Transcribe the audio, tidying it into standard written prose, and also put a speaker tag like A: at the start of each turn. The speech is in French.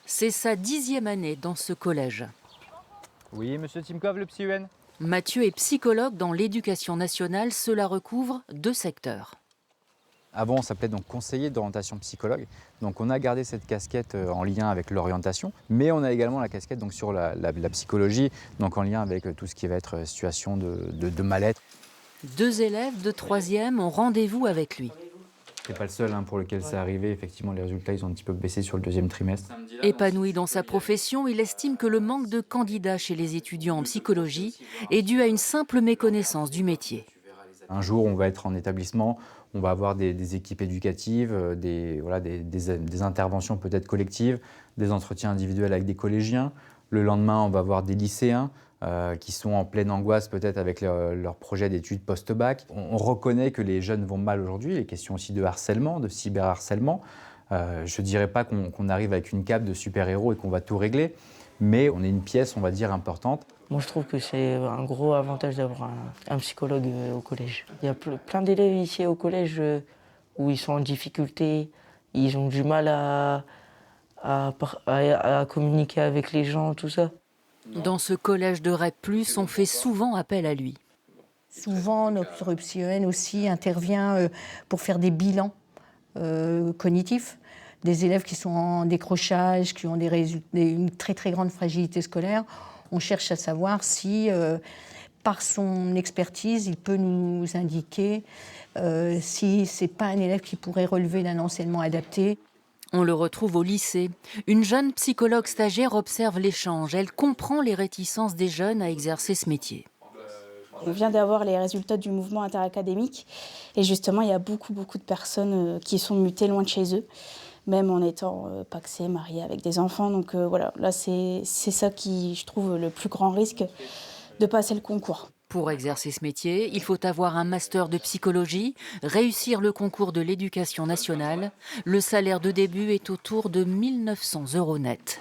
A: C'est sa 10e année dans ce collège.
B: Oui, monsieur Timkov, le psy-UN.
A: Mathieu est psychologue dans l'éducation nationale, cela recouvre 2 secteurs.
B: Avant, on s'appelait donc conseiller d'orientation psychologue. Donc on a gardé cette casquette en lien avec l'orientation, mais on a également la casquette donc, sur la psychologie, donc en lien avec tout ce qui va être situation de mal-être.
A: 2 élèves de 3e ont rendez-vous avec lui.
B: C'est pas le seul pour lequel c'est arrivé. Effectivement, les résultats ils ont un petit peu baissé sur le deuxième trimestre.
A: Épanoui dans sa profession, il estime que le manque de candidats chez les étudiants en psychologie est dû à une simple méconnaissance du métier.
B: Un jour, on va être en établissement, on va avoir des équipes éducatives, des interventions peut-être collectives, des entretiens individuels avec des collégiens. Le lendemain, on va avoir des lycéens qui sont en pleine angoisse peut-être avec leur projet d'études post-bac. On reconnaît que les jeunes vont mal aujourd'hui, les questions aussi de harcèlement, de cyberharcèlement. Je ne dirais pas qu'on arrive avec une cape de super-héros et qu'on va tout régler, mais on est une pièce, on va dire, importante.
C: Moi, je trouve que c'est un gros avantage d'avoir un psychologue au collège. Il y a plein d'élèves ici au collège où ils sont en difficulté, ils ont du mal à communiquer avec les gens, tout ça.
A: Dans ce collège de REP+, on fait souvent appel à lui.
D: Souvent, notre psy-UN aussi intervient pour faire des bilans cognitifs des élèves qui sont en décrochage, qui ont une très très grande fragilité scolaire. On cherche à savoir si, par son expertise, il peut nous indiquer si ce n'est pas un élève qui pourrait relever d'un enseignement adapté.
A: On le retrouve au lycée. Une jeune psychologue stagiaire observe l'échange. Elle comprend les réticences des jeunes à exercer ce métier.
E: On vient d'avoir les résultats du mouvement interacadémique et justement, il y a beaucoup de personnes qui sont mutées loin de chez eux, même en étant pacsées, mariées avec des enfants. Donc voilà, là c'est ça qui, je trouve, le plus grand risque de passer le concours.
A: Pour exercer ce métier, il faut avoir un master de psychologie, réussir le concours de l'éducation nationale. Le salaire de début est autour de 1 900 € net.